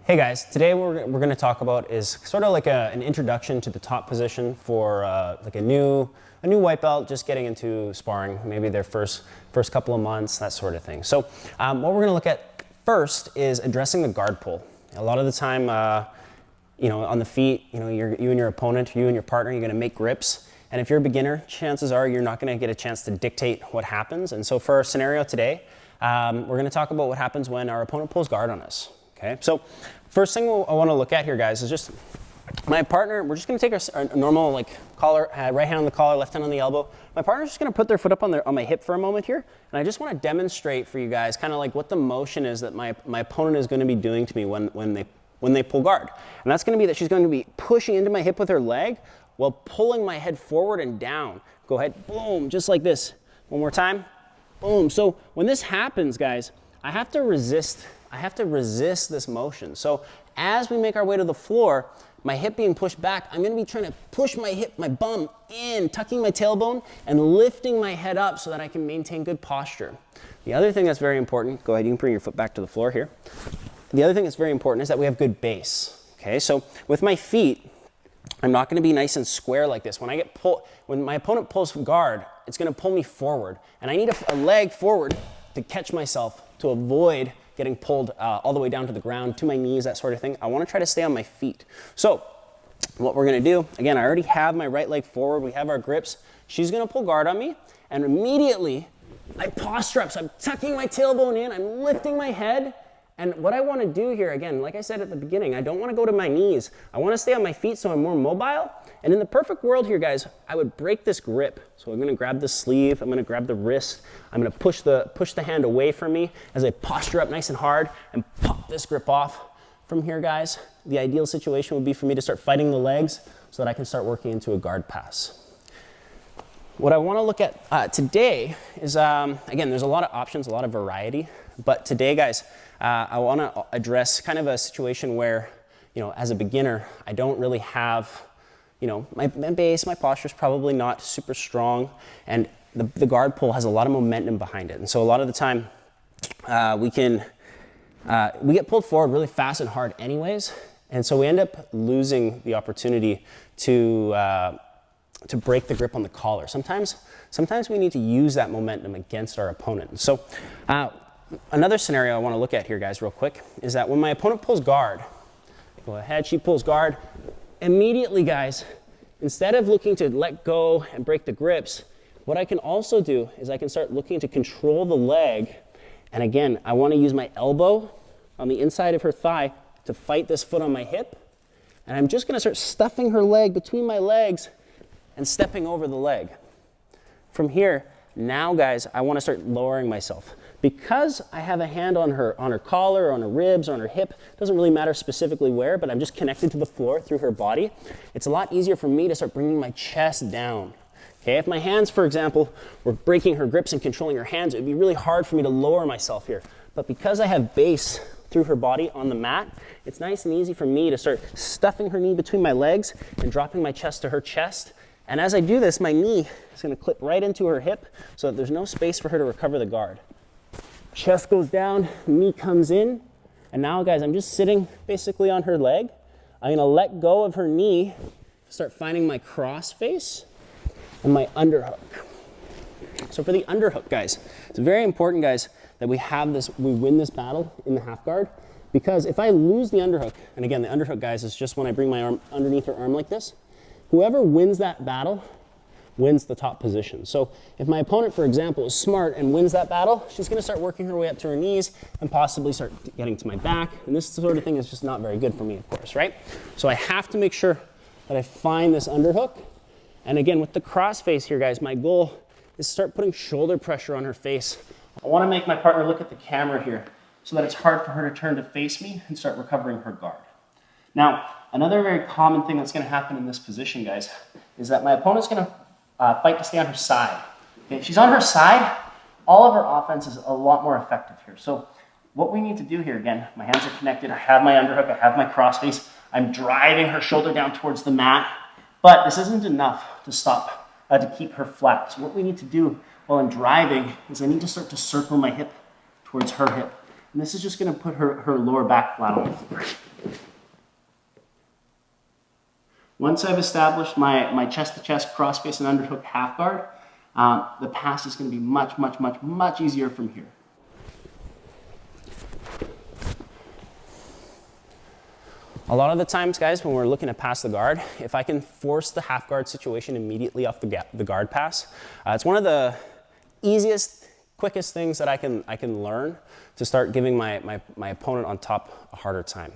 Hey guys, today what we're going to talk about is sort of like an introduction to the top position for like a new white belt just getting into sparring, maybe their first couple of months, that sort of thing. So what we're going to look at first is addressing the guard pull. A lot of the time, on the feet, you and your opponent, you and your partner, you're going to make grips. And if you're a beginner, chances are you're not going to get a chance to dictate what happens. And so for our scenario today, we're going to talk about what happens when our opponent pulls guard on us. Okay, so first thing I want to look at here, guys, is just my partner. We're just going to take our normal like collar, right hand on the collar, left hand on the elbow. My partner's just going to put their foot up on my hip for a moment here, and I just want to demonstrate for you guys kind of like what the motion is that my opponent is going to be doing to me when they pull guard. And that's going to be that she's going to be pushing into my hip with her leg while pulling my head forward and down. Go ahead, boom, just like this. One more time, boom. So when this happens, guys, I have to resist this motion. So as we make our way to the floor, my hip being pushed back, I'm gonna be trying to push my bum in, tucking my tailbone and lifting my head up so that I can maintain good posture. The other thing that's very important, go ahead, you can bring your foot back to the floor here. The other thing that's very important is that we have good base. Okay, so with my feet, I'm not gonna be nice and square like this. When my opponent pulls guard, it's gonna pull me forward. And I need a leg forward to catch myself, to avoid getting pulled all the way down to the ground, to my knees, that sort of thing. I want to try to stay on my feet. So what we're going to do, again, I already have my right leg forward. We have our grips. She's going to pull guard on me, and immediately I posture up. So I'm tucking my tailbone in. I'm lifting my head. And what I want to do here, again, like I said at the beginning, I don't want to go to my knees. I want to stay on my feet so I'm more mobile. And in the perfect world here, guys, I would break this grip. So I'm going to grab the sleeve. I'm going to grab the wrist. I'm going to push the hand away from me as I posture up nice and hard and pop this grip off. From here, guys, the ideal situation would be for me to start fighting the legs so that I can start working into a guard pass. What I want to look at today is, again, there's a lot of options, a lot of variety. But today, guys, I want to address kind of a situation where, as a beginner, I don't really have, my base, my posture is probably not super strong, and the guard pull has a lot of momentum behind it. And so a lot of the time, we get pulled forward really fast and hard anyways, and so we end up losing the opportunity to break the grip on the collar. Sometimes we need to use that momentum against our opponent. So another scenario I want to look at here, guys, real quick, is that when my opponent pulls guard, go ahead, she pulls guard, immediately, guys, instead of looking to let go and break the grips, what I can also do is I can start looking to control the leg. And again, I want to use my elbow on the inside of her thigh to fight this foot on my hip. And I'm just going to start stuffing her leg between my legs and stepping over the leg. From here, now, guys, I want to start lowering myself. Because I have a hand on her collar, or on her ribs, or on her hip, doesn't really matter specifically where, but I'm just connected to the floor through her body, it's a lot easier for me to start bringing my chest down. Okay, if my hands, for example, were breaking her grips and controlling her hands, it would be really hard for me to lower myself here. But because I have base through her body on the mat, it's nice and easy for me to start stuffing her knee between my legs and dropping my chest to her chest. And as I do this, my knee is going to clip right into her hip so that there's no space for her to recover the guard. Chest goes down, knee comes in, and now, guys, I'm just sitting basically on her leg. I'm going to let go of her knee, start finding my cross face and my underhook. So for the underhook, guys, it's very important, guys, that we win this battle in the half guard, because if I lose the underhook, and again, the underhook, guys, is just when I bring my arm underneath her arm like this, whoever wins that battle wins the top position. So if my opponent, for example, is smart and wins that battle, she's going to start working her way up to her knees and possibly start getting to my back. And this sort of thing is just not very good for me, of course, right? So I have to make sure that I find this underhook. And again, with the cross face here, guys, my goal is to start putting shoulder pressure on her face. I want to make my partner look at the camera here so that it's hard for her to turn to face me and start recovering her guard. Now, another very common thing that's going to happen in this position, guys, is that my opponent's going to fight to stay on her side. Okay, if she's on her side, all of her offense is a lot more effective here. So what we need to do here, again, my hands are connected, I have my underhook, I have my crossface, I'm driving her shoulder down towards the mat, but this isn't enough to stop, to keep her flat. So what we need to do while I'm driving is I need to start to circle my hip towards her hip. And this is just going to put her lower back flat on the floor. Once I've established my chest-to-chest, cross-face, and underhook half guard, the pass is going to be much, much, much, much easier from here. A lot of the times, guys, when we're looking to pass the guard, if I can force the half guard situation immediately off the guard pass, it's one of the easiest, quickest things that I can learn to start giving my opponent on top a harder time.